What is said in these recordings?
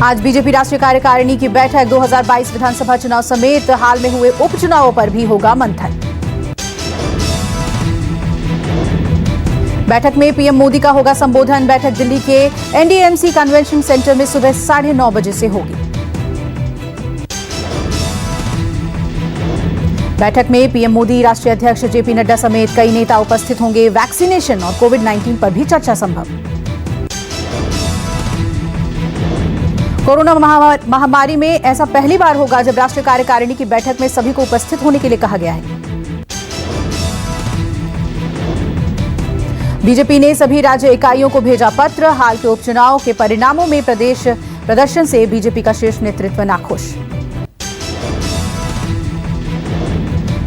आज बीजेपी राष्ट्रीय कार्यकारिणी की बैठक। 2022 विधानसभा चुनाव समेत हाल में हुए उपचुनावों पर भी होगा मंथन। बैठक में पीएम मोदी का होगा संबोधन। बैठक दिल्ली के एनडीएमसी कन्वेंशन सेंटर में सुबह 9:30 बजे से होगी। बैठक में पीएम मोदी, राष्ट्रीय अध्यक्ष जेपी नड्डा समेत कई नेता उपस्थित होंगे। वैक्सीनेशन और कोविड-19 पर भी चर्चा संभव। कोरोना महामारी में ऐसा पहली बार होगा जब राष्ट्रीय कार्यकारिणी की बैठक में सभी को उपस्थित होने के लिए कहा गया है। बीजेपी ने सभी राज्य इकाइयों को भेजा पत्र। हाल के उपचुनाव के परिणामों में प्रदेश प्रदर्शन से बीजेपी का शीर्ष नेतृत्व नाखुश।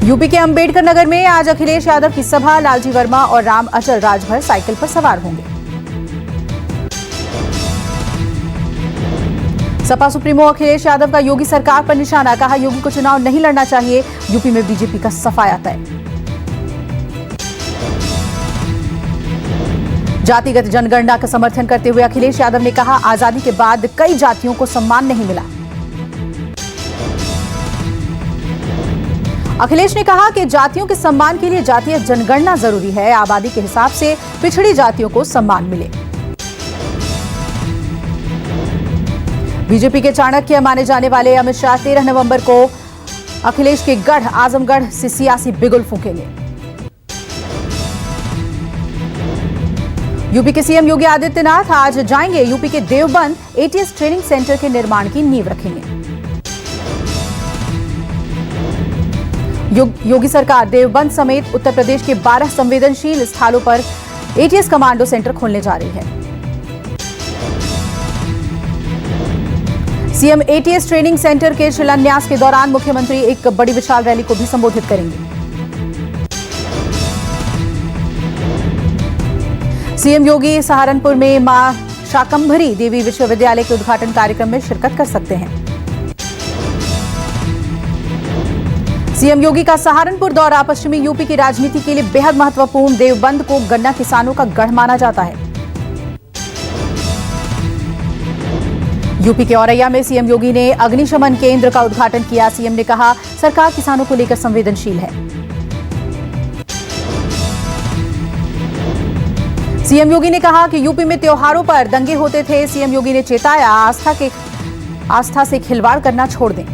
यूपी के अंबेडकर नगर में आज अखिलेश यादव की सभा। लालजी वर्मा और राम अचल राजभर साइकिल पर सवार होंगे। सपा सुप्रीमो अखिलेश यादव का योगी सरकार पर निशाना। कहा, योगी को चुनाव नहीं लड़ना चाहिए। यूपी में बीजेपी का सफाया तय। जातिगत जनगणना का समर्थन करते हुए अखिलेश यादव ने कहा, आजादी के बाद कई जातियों को सम्मान नहीं मिला। अखिलेश ने कहा कि जातियों के सम्मान के लिए जातीय जनगणना जरूरी है। आबादी के हिसाब से पिछड़ी जातियों को सम्मान मिले। बीजेपी के चाणक्य माने जाने वाले अमित शाह 13 नवंबर को अखिलेश के गढ़ आजमगढ़ से सियासी बिगुल फूंकेंगे। यूपी के सीएम योगी आदित्यनाथ आज जाएंगे यूपी के देवबंद एटीएस ट्रेनिंग सेंटर के निर्माण की नींव रखेंगे। योगी सरकार देवबंद समेत उत्तर प्रदेश के 12 संवेदनशील स्थानों पर एटीएस कमांडो सेंटर खोलने जा रही है। सीएम एटीएस ट्रेनिंग सेंटर के शिलान्यास के दौरान मुख्यमंत्री एक बड़ी विशाल रैली को भी संबोधित करेंगे। सीएम योगी सहारनपुर में मां शाकंभरी देवी विश्वविद्यालय के उद्घाटन कार्यक्रम में शिरकत कर सकते हैं। सीएम योगी का सहारनपुर दौरा पश्चिमी यूपी की राजनीति के लिए बेहद महत्वपूर्ण। देवबंद को गन्ना किसानों का गढ़ माना जाता है। यूपी के औरैया में सीएम योगी ने अग्निशमन केंद्र का उद्घाटन किया। सीएम ने कहा, सरकार किसानों को लेकर संवेदनशील है। सीएम योगी ने कहा कि यूपी में त्योहारों पर दंगे होते थे। सीएम योगी ने चेताया, आस्था से खिलवाड़ करना छोड़ दें।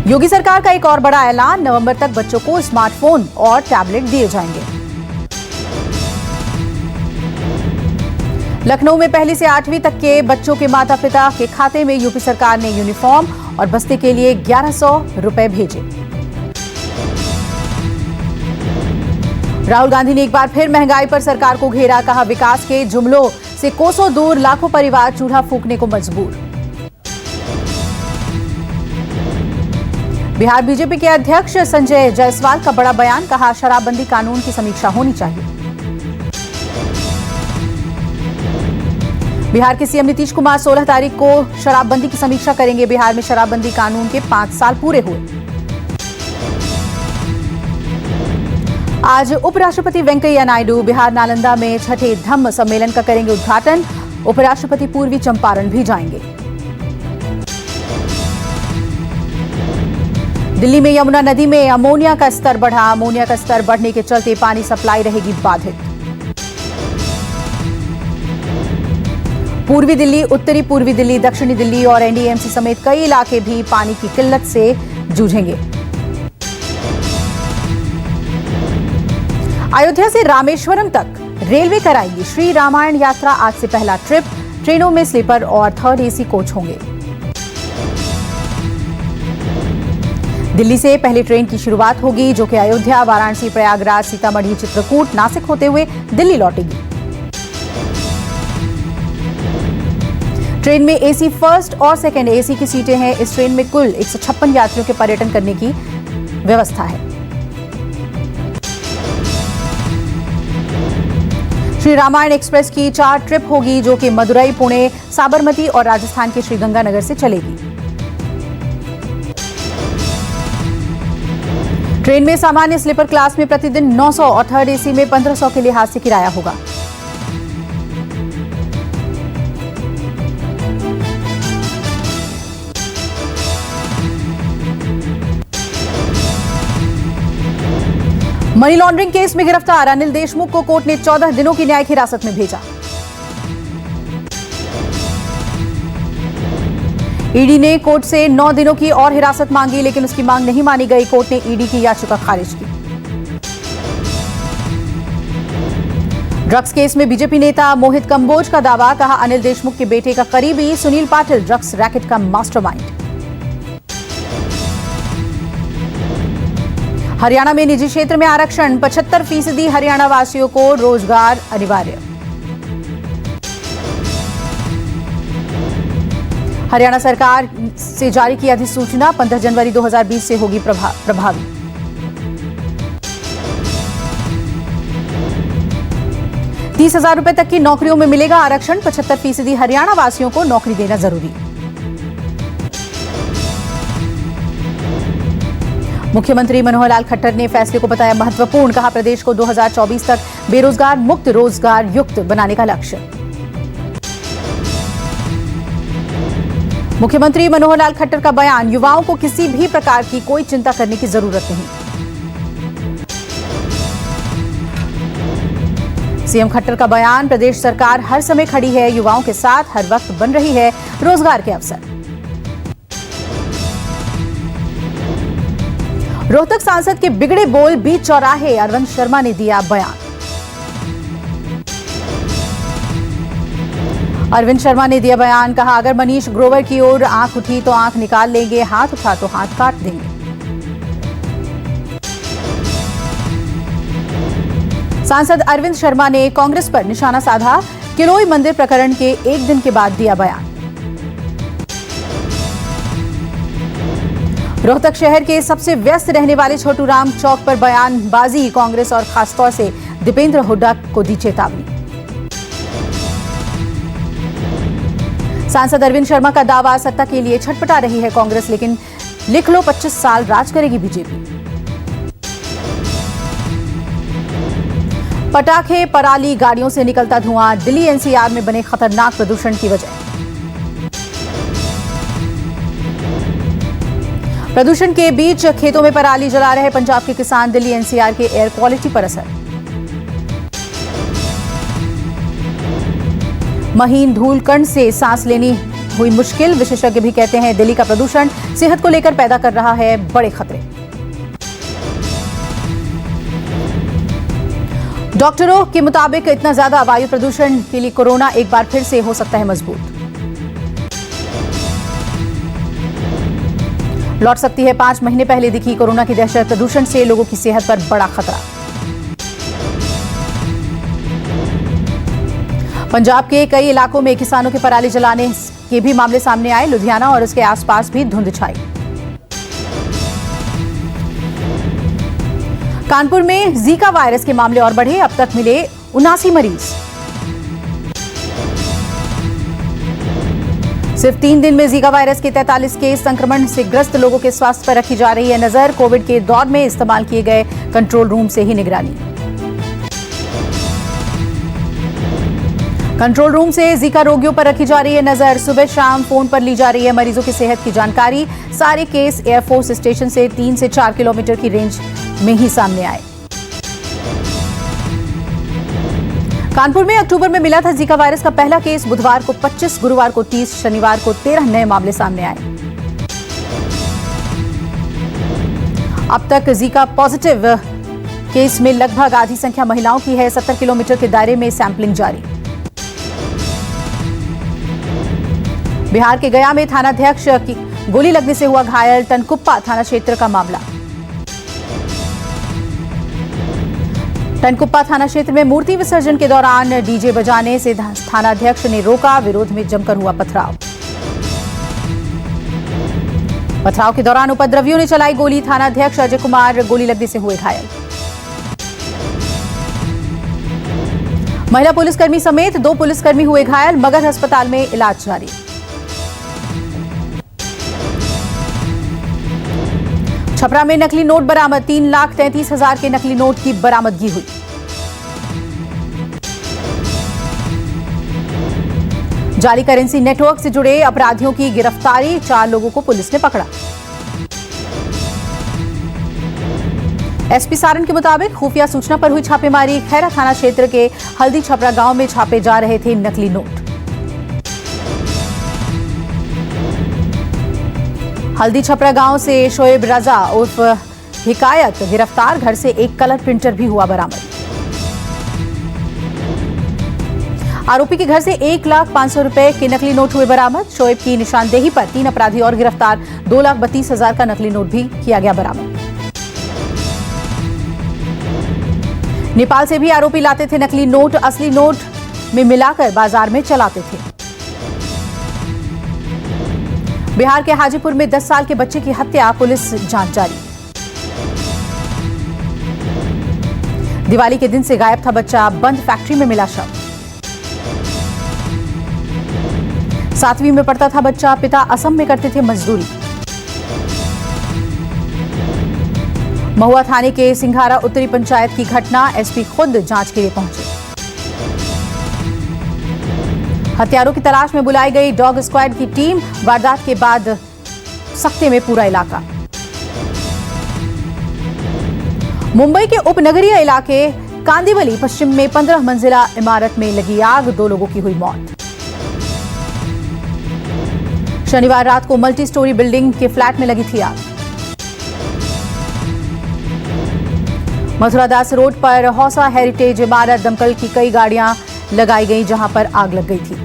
योगी सरकार का एक और बड़ा ऐलान, नवंबर तक बच्चों को स्मार्टफोन और टैबलेट दिए जाएंगे। लखनऊ में पहली से 8वीं तक के बच्चों के माता पिता के खाते में यूपी सरकार ने यूनिफॉर्म और बस्ते के लिए 1100 रुपए भेजे। राहुल गांधी ने एक बार फिर महंगाई पर सरकार को घेरा। कहा, विकास के जुमलों से कोसों दूर लाखों परिवार चूल्हा फूंकने को मजबूर। बिहार बीजेपी के अध्यक्ष संजय जायसवाल का बड़ा बयान। कहा, शराबबंदी कानून की समीक्षा होनी चाहिए। बिहार के सीएम नीतीश कुमार 16 तारीख को शराबबंदी की समीक्षा करेंगे। बिहार में शराबबंदी कानून के 5 साल पूरे हुए। आज उपराष्ट्रपति वेंकैया नायडू बिहार नालंदा में 6ठे धम्म सम्मेलन का करेंगे उद्घाटन। उपराष्ट्रपति पूर्वी चंपारण भी जाएंगे। दिल्ली में यमुना नदी में अमोनिया का स्तर बढ़ा। अमोनिया का स्तर बढ़ने के चलते पानी सप्लाई रहेगी बाधित। पूर्वी दिल्ली, उत्तरी पूर्वी दिल्ली, दक्षिणी दिल्ली और एनडीएमसी समेत कई इलाके भी पानी की किल्लत से जूझेंगे। अयोध्या से रामेश्वरम तक रेलवे कराएगी श्री रामायण यात्रा। आज से पहला ट्रिप। ट्रेनों में स्लीपर और 3rd एसी कोच होंगे। दिल्ली से पहली ट्रेन की शुरुआत होगी जो कि अयोध्या, वाराणसी, प्रयागराज, सीतामढ़ी, चित्रकूट, नासिक होते हुए दिल्ली लौटेगी। ट्रेन में एसी फर्स्ट और सेकंड एसी की सीटें हैं। इस ट्रेन में कुल 156 यात्रियों के पर्यटन करने की व्यवस्था है। श्री रामायण एक्सप्रेस की 4 ट्रिप होगी जो कि मदुरई, पुणे, साबरमती और राजस्थान के श्रीगंगानगर से चलेगी। ट्रेन में सामान्य स्लीपर क्लास में प्रतिदिन 900 और 3rd एसी में 1500 के लिहाज से किराया होगा। मनी लॉन्ड्रिंग केस में गिरफ्तार अनिल देशमुख को कोर्ट ने 14 दिनों की न्यायिक हिरासत में भेजा। ईडी ने कोर्ट से 9 दिनों की और हिरासत मांगी, लेकिन उसकी मांग नहीं मानी गई। कोर्ट ने ईडी की याचिका खारिज की। ड्रग्स केस में बीजेपी नेता मोहित कंबोज का दावा, कहा अनिल देशमुख के बेटे का करीबी सुनील पाटिल ड्रग्स रैकेट का मास्टरमाइंड। हरियाणा में निजी क्षेत्र में आरक्षण, 75% हरियाणा वासियों को रोजगार अनिवार्य। हरियाणा सरकार से जारी की अधिसूचना, 15 जनवरी 2020 से होगी प्रभावी। ₹30,000 तक की नौकरियों में मिलेगा आरक्षण, 75% हरियाणा वासियों को नौकरी देना जरूरी। मुख्यमंत्री मनोहर लाल खट्टर ने फैसले को बताया महत्वपूर्ण, कहा प्रदेश को 2024 तक बेरोजगार मुक्त रोजगार युक्त बनाने का लक्ष्य। मुख्यमंत्री मनोहर लाल खट्टर का बयान, युवाओं को किसी भी प्रकार की कोई चिंता करने की जरूरत नहीं। सीएम खट्टर का बयान, प्रदेश सरकार हर समय खड़ी है युवाओं के साथ, हर वक्त बन रही है रोजगार के अवसर। रोहतक सांसद के बिगड़े बोल बीच चौराहे, अरविंद शर्मा ने दिया बयान। अरविंद शर्मा ने दिया बयान, कहा अगर मनीष ग्रोवर की ओर आंख उठी तो आंख निकाल लेंगे, हाथ उठा तो हाथ काट देंगे। सांसद अरविंद शर्मा ने कांग्रेस पर निशाना साधा, किलोई मंदिर प्रकरण के एक दिन के बाद दिया बयान। रोहतक शहर के सबसे व्यस्त रहने वाले छोटू राम चौक पर बयानबाजी, कांग्रेस और खासतौर से दीपेंद्र हुड्डा को दी चेतावनी। सांसद अरविंद शर्मा का दावा, सत्ता के लिए छटपटा रही है कांग्रेस, लेकिन लिख लो 25 साल राज करेगी बीजेपी। पटाखे, पराली, गाड़ियों से निकलता धुआं, दिल्ली एनसीआर में बने खतरनाक प्रदूषण की वजह। प्रदूषण के बीच खेतों में पराली जला रहे पंजाब के किसान, दिल्ली एनसीआर के एयर क्वालिटी पर असर। महीन धूल कण से सांस लेनी हुई मुश्किल, विशेषज्ञ भी कहते हैं दिल्ली का प्रदूषण सेहत को लेकर पैदा कर रहा है बड़े खतरे। डॉक्टरों के मुताबिक इतना ज्यादा वायु प्रदूषण के लिए कोरोना एक बार फिर से हो सकता है मजबूत। लौट सकती है 5 महीने पहले दिखी कोरोना की दहशत, प्रदूषण से लोगों की सेहत पर बड़ा खतरा। पंजाब के कई इलाकों में किसानों के पराली जलाने के भी मामले सामने आए, लुधियाना और उसके आसपास भी धुंध छाई। कानपुर में जीका वायरस के मामले और बढ़े, अब तक मिले 79 मरीज। सिर्फ 3 दिन में जीका वायरस के 43 केस, संक्रमण से ग्रस्त लोगों के स्वास्थ्य पर रखी जा रही है नजर। कोविड के दौर में इस्तेमाल किए गए कंट्रोल रूम से ही निगरानी। कंट्रोल रूम से जीका रोगियों पर रखी जा रही है नजर। सुबह शाम फोन पर ली जा रही है मरीजों की सेहत की जानकारी। सारे केस एयरफोर्स स्टेशन से 3 से 4 किलोमीटर की रेंज में ही सामने आए। कानपुर में अक्टूबर में मिला था जीका वायरस का पहला केस, बुधवार को 25, गुरुवार को 30, शनिवार को 13 नए मामले सामने आए। अब तक जीका पॉजिटिव केस में लगभग आधी संख्या महिलाओं की है। 70 किलोमीटर के दायरे में सैंपलिंग जारी। बिहार के गया में थानाध्यक्ष की गोली लगने से हुआ घायल, टनकुप्पा थाना क्षेत्र का मामला। टनकुप्पा थाना क्षेत्र में मूर्ति विसर्जन के दौरान डीजे बजाने से थानाध्यक्ष ने रोका, विरोध में जमकर हुआ पथराव। पथराव के दौरान उपद्रवियों ने चलाई गोली, थानाध्यक्ष अजय कुमार गोली लगने से हुए घायल। महिला पुलिसकर्मी समेत 2 पुलिसकर्मी हुए घायल, मगध अस्पताल में इलाज जारी। छपरा में नकली नोट बरामद, 3,33,000 के नकली नोट की बरामदगी हुई। जाली करेंसी नेटवर्क से जुड़े अपराधियों की गिरफ्तारी, 4 लोगों को पुलिस ने पकड़ा। एसपी सारण के मुताबिक खुफिया सूचना पर हुई छापेमारी। खैरा थाना क्षेत्र के हल्दी छपरा गांव में छापे जा रहे थे नकली नोट। हल्दी छपरा गांव से शोएब रजा उर्फ हिकायत गिरफ्तार। घर से एक कलर प्रिंटर भी हुआ बरामद। आरोपी के घर से 1,05,000 रुपए के नकली नोट हुए बरामद। शोएब की निशानदेही पर 3 अपराधी और गिरफ्तार। 2,32,000 का नकली नोट भी किया गया बरामद। नेपाल से भी आरोपी लाते थे नकली नोट। असली नोट में मिलाकर बाजार में चलाते थे। बिहार के हाजीपुर में 10 साल के बच्चे की हत्या। पुलिस जांच जारी। दिवाली के दिन से गायब था बच्चा। बंद फैक्ट्री में मिला शव। 7वीं में पढ़ता था बच्चा। पिता असम में करते थे मजदूरी। महुआ थाने के सिंघारा उत्तरी पंचायत की घटना। एसपी खुद जांच के लिए पहुंचे। हत्यारों की तलाश में बुलाई गई डॉग स्क्वाड की टीम। वारदात के बाद सख्ते में पूरा इलाका। मुंबई के उपनगरीय इलाके कांदिवली पश्चिम में 15 मंजिला इमारत में लगी आग। 2 लोगों की हुई मौत। शनिवार रात को मल्टी स्टोरी बिल्डिंग के फ्लैट में लगी थी आग। मथुरादास रोड पर हौसा हेरिटेज इमारत दमकल की कई गाड़ियां लगाई गई जहां पर आग लग गई थी।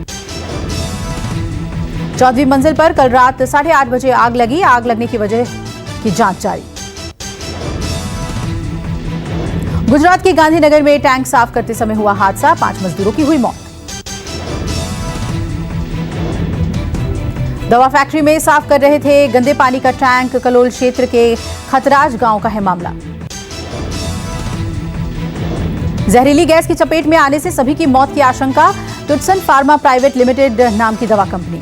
14वीं मंजिल पर कल रात 8:30 बजे आग लगी। आग लगने की वजह की जांच जारी। गुजरात के गांधीनगर में टैंक साफ करते समय हुआ हादसा। 5 मजदूरों की हुई मौत। दवा फैक्ट्री में साफ कर रहे थे गंदे पानी का टैंक। कलोल क्षेत्र के खतराज गांव का है मामला। जहरीली गैस की चपेट में आने से सभी की मौत की आशंका। टुटसन फार्मा प्राइवेट लिमिटेड नाम की दवा कंपनी।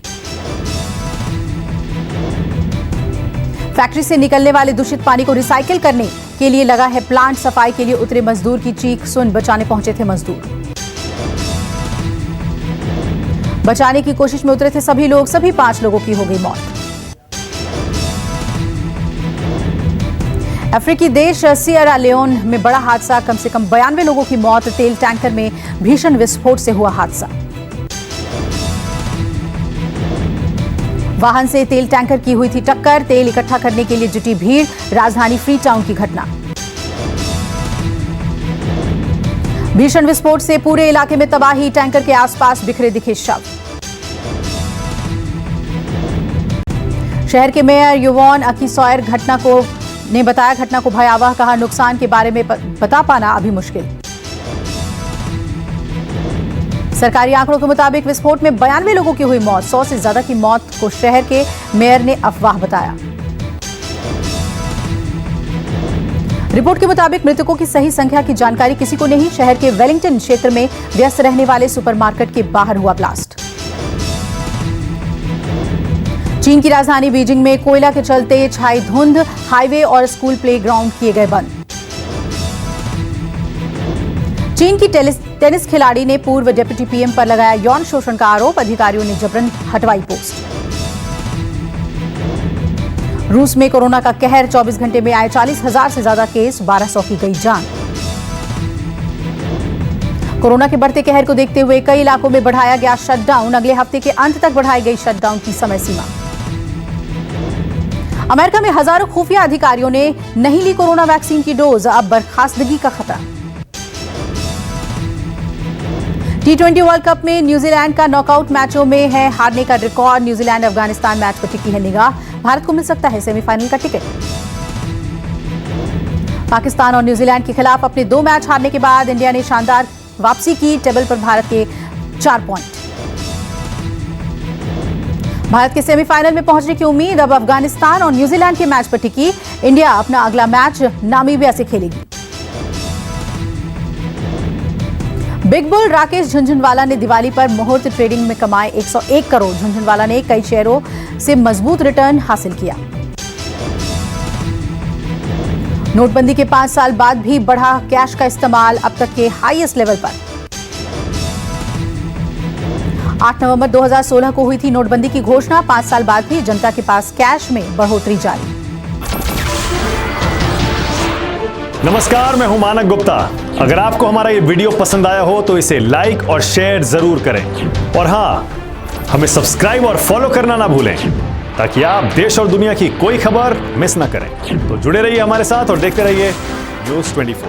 फैक्ट्री से निकलने वाले दूषित पानी को रिसाइकिल करने के लिए लगा है प्लांट। सफाई के लिए उतरे मजदूर की चीख सुन बचाने पहुंचे थे मजदूर। बचाने की कोशिश में उतरे थे सभी लोग। सभी 5 लोगों की हो गई मौत। अफ्रीकी देश सियरा लियोन में बड़ा हादसा। कम से कम 92 लोगों की मौत। तेल टैंकर में भीषण विस्फोट से हुआ हादसा। वाहन से तेल टैंकर की हुई थी टक्कर। तेल इकट्ठा करने के लिए जुटी भीड़। राजधानी फ्री टाउन की घटना। भीषण विस्फोट से पूरे इलाके में तबाही। टैंकर के आसपास बिखरे दिखे शव। शहर के मेयर युवॉन अकीसॉयर ने बताया घटना को भयावह कहा। नुकसान के बारे में बता पाना अभी मुश्किल। सरकारी आंकड़ों के मुताबिक विस्फोट में 92 लोगों की हुई मौत। 100 से ज्यादा की मौत को शहर के मेयर ने अफवाह बताया। रिपोर्ट के मुताबिक मृतकों की सही संख्या की जानकारी किसी को नहीं। शहर के वेलिंगटन क्षेत्र में व्यस्त रहने वाले सुपरमार्केट के बाहर हुआ ब्लास्ट। चीन की राजधानी बीजिंग में कोयला के चलते छाई धुंध। हाईवे और स्कूल प्लेग्राउंड किए गए बंद। चीन की टेनिस खिलाड़ी ने पूर्व डिप्टी पीएम पर लगाया यौन शोषण का आरोप। अधिकारियों ने जबरन हटवाई पोस्ट। रूस में कोरोना का कहर। 24 घंटे में आए 40,000 से ज्यादा केस। 1200 की गई जान। कोरोना के बढ़ते कहर को देखते हुए कई इलाकों में बढ़ाया गया शटडाउन। अगले हफ्ते के अंत तक बढ़ाई गई शटडाउन की समय सीमा। अमेरिका में हजारों खुफिया अधिकारियों ने नहीं ली कोरोना वैक्सीन की डोज। अब बर्खास्तगी का खतरा। T20 वर्ल्ड कप में न्यूजीलैंड का नॉकआउट मैचों में है हारने का रिकॉर्ड। न्यूजीलैंड अफगानिस्तान मैच पर टिकी है निगाह। भारत को मिल सकता है सेमीफाइनल का टिकट। पाकिस्तान और न्यूजीलैंड के खिलाफ अपने 2 मैच हारने के बाद इंडिया ने शानदार वापसी की। टेबल पर भारत के 4 पॉइंट। भारत के सेमीफाइनल में पहुंचने की उम्मीद। अब अफगानिस्तान और न्यूजीलैंड के मैच पर टिकी इंडिया अपना अगला मैच नामीबिया से खेलेगी। बिग बुल राकेश झुनझुनवाला ने दिवाली पर मुहूर्त ट्रेडिंग में कमाए 101 करोड़। झुनझुनवाला ने कई शेयरों से मजबूत रिटर्न हासिल किया। नोटबंदी के 5 साल बाद भी बढ़ा कैश का इस्तेमाल। अब तक के हाईएस्ट लेवल पर। 8 नवंबर 2016 को हुई थी नोटबंदी की घोषणा। 5 साल बाद भी जनता के पास कैश में बढ़ोतरी जारी। नमस्कार, मैं हूं मानक गुप्ता। अगर आपको हमारा ये वीडियो पसंद आया हो तो इसे लाइक और शेयर जरूर करें और हाँ, हमें सब्सक्राइब और फॉलो करना ना भूलें ताकि आप देश और दुनिया की कोई खबर मिस ना करें। तो जुड़े रहिए हमारे साथ और देखते रहिए न्यूज़ 24।